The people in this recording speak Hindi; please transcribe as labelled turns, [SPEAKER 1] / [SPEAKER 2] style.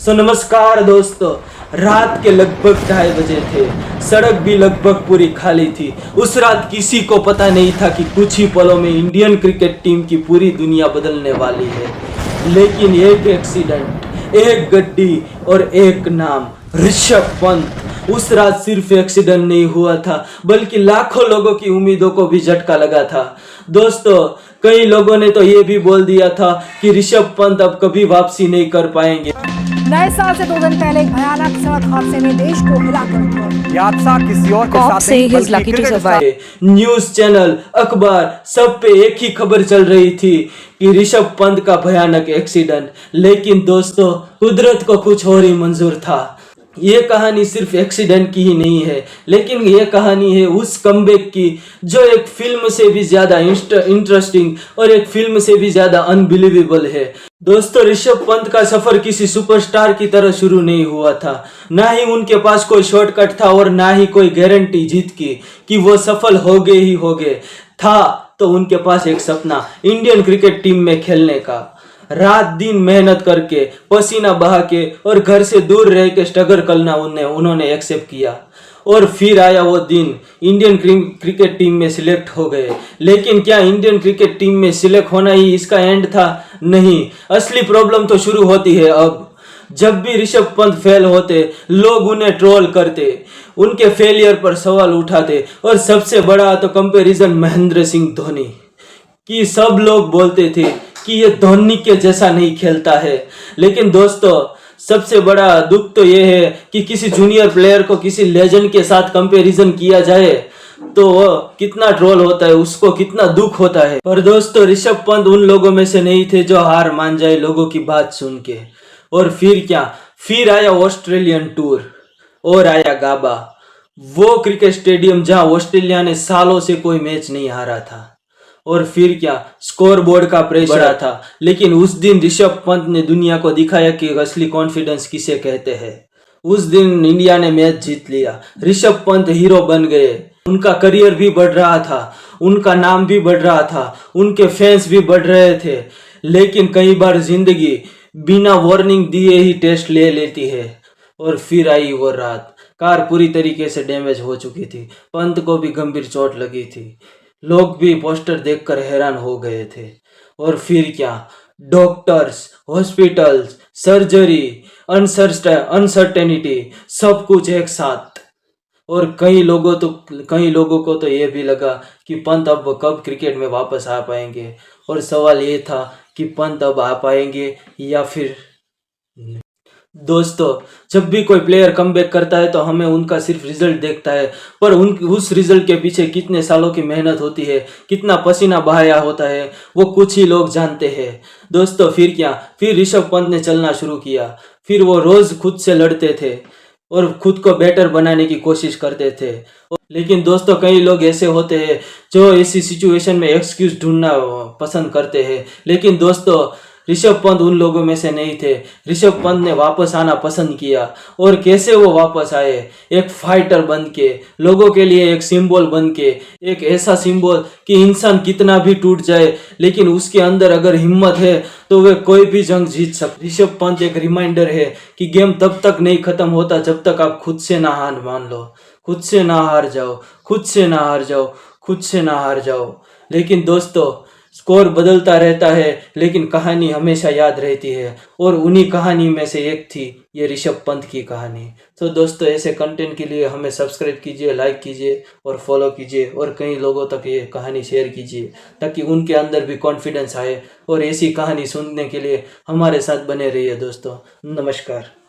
[SPEAKER 1] सो नमस्कार दोस्तों, रात के लगभग 2:30 बजे थे। सड़क भी लगभग पूरी खाली थी। उस रात किसी को पता नहीं था कि कुछ ही पलों में इंडियन क्रिकेट टीम की पूरी दुनिया बदलने वाली है। लेकिन एक एक्सीडेंट, एक गड्डी और एक नाम, ऋषभ पंत। उस रात सिर्फ एक्सीडेंट नहीं हुआ था, बल्कि लाखों लोगों की उम्मीदों को भी झटका लगा था। दोस्तों, कई लोगों ने तो ये भी बोल दिया था कि ऋषभ पंत अब कभी वापसी नहीं कर पाएंगे।
[SPEAKER 2] नए साल से 2 दिन पहले एक भयानक सड़क हादसे ने देश को हिला कर रख दिया।
[SPEAKER 3] ये हादसा किसी और के साथ नहीं बल्कि क्रिकेट स्टार
[SPEAKER 1] न्यूज चैनल, अखबार, सब पे एक ही खबर चल रही थी कि ऋषभ पंत का भयानक एक्सीडेंट। लेकिन दोस्तों, कुदरत को कुछ और ही मंजूर था। ये कहानी सिर्फ एक्सीडेंट की ही नहीं है, लेकिन ये कहानी है उस कमबैक की जो एक फिल्म से भी ज्यादा इंटरेस्टिंग और एक फिल्म से भी ज्यादा अनबिलीवेबल है। दोस्तों, ऋषभ पंत का सफर किसी सुपरस्टार की तरह शुरू नहीं हुआ था। ना ही उनके पास कोई शॉर्टकट था और ना ही कोई गारंटी जीत की कि वो सफल हो गए ही हो गए। था तो उनके पास एक सपना, इंडियन क्रिकेट टीम में खेलने का। रात दिन मेहनत करके, पसीना बहा के और घर से दूर रह के स्ट्रगल करना उन्होंने एक्सेप्ट किया। और फिर आया वो दिन, इंडियन क्रिकेट टीम में सिलेक्ट हो गए। लेकिन क्या इंडियन क्रिकेट टीम में सिलेक्ट होना ही इसका एंड था? नहीं, असली प्रॉब्लम तो शुरू होती है अब। जब भी ऋषभ पंत फेल होते, लोग उन्हें ट्रोल करते, उनके फेलियर पर सवाल उठाते। और सबसे बड़ा तो कंपैरिजन महेंद्र सिंह धोनी की। सब लोग बोलते थे कि ये धोनी के जैसा नहीं खेलता है। लेकिन दोस्तों, सबसे बड़ा दुख तो ये है कि किसी जूनियर प्लेयर को किसी लेजेंड के साथ कंपैरिजन किया जाए तो वो कितना ट्रोल होता है, उसको कितना दुख होता है। पर दोस्तों, ऋषभ पंत उन लोगों में से नहीं थे जो हार मान जाए लोगों की बात सुन के। और फिर क्या, फिर आया ऑस्ट्रेलियन टूर और आया गाबा, वो क्रिकेट स्टेडियम जहां ऑस्ट्रेलिया ने सालों से कोई मैच नहीं हारा था। और फिर क्या, स्कोर बोर्ड का प्रेशर था। लेकिन उस दिन ऋषभ पंत ने दुनिया को दिखाया कि असली कॉन्फिडेंस किसे कहते हैं। उस दिन इंडिया ने मैच जीत लिया, ऋषभ पंत हीरो बन गए। उनका करियर भी बढ़ रहा था, उनका नाम भी बढ़ रहा था, उनके फैंस भी बढ़ रहे थे। लेकिन कई बार जिंदगी बिना वार्निंग दिए ही टेस्ट ले लेती है। और फिर आई वो रात, कार पूरी तरीके से डैमेज हो चुकी थी, पंत को भी गंभीर चोट लगी थी, लोग भी पोस्टर देखकर हैरान हो गए थे। और फिर क्या, डॉक्टर्स, हॉस्पिटल्स, सर्जरी, अनसर्टेनिटी, सब कुछ एक साथ। और कई लोगों को तो ये भी लगा कि पंत अब कब क्रिकेट में वापस आ पाएंगे। और सवाल ये था कि पंत अब आ पाएंगे या फिर। दोस्तों, जब भी कोई प्लेयर कमबैक करता है तो हमें उनका सिर्फ रिजल्ट देखता है, पर उस रिजल्ट के पीछे कितने सालों की मेहनत होती है, कितना पसीना बहाया होता है, वो कुछ ही लोग जानते हैं। दोस्तों, फिर क्या, फिर ऋषभ पंत ने चलना शुरू किया। फिर वो रोज खुद से लड़ते थे और खुद को बेटर बनाने की कोशिश करते थे। लेकिन दोस्तों, कई लोग ऐसे होते हैं जो ऐसी सिचुएशन में एक्सक्यूज ढूंढना पसंद करते हैं। लेकिन दोस्तों, ऋषभ पंत उन लोगों में से नहीं थे। ऋषभ पंत ने वापस आना पसंद किया। और कैसे वो वापस आए? एक फाइटर बन के, लोगों के लिए एक सिंबल बन के, एक ऐसा सिंबल कि इंसान कितना भी टूट जाए लेकिन उसके अंदर अगर हिम्मत है तो वह कोई भी जंग जीत सकता। ऋषभ पंत एक रिमाइंडर है कि गेम तब तक नहीं खत्म होता जब तक आप खुद से ना हार मान लो, खुद से ना हार जाओ, खुद से ना हार जाओ, खुद से ना हार जाओ। लेकिन दोस्तों, स्कोर बदलता रहता है लेकिन कहानी हमेशा याद रहती है। और उन्हीं कहानी में से एक थी ये ऋषभ पंत की कहानी। तो दोस्तों, ऐसे कंटेंट के लिए हमें सब्सक्राइब कीजिए, लाइक कीजिए और फॉलो कीजिए और कई लोगों तक ये कहानी शेयर कीजिए ताकि उनके अंदर भी कॉन्फिडेंस आए। और ऐसी कहानी सुनने के लिए हमारे साथ बने रहिए दोस्तों। नमस्कार।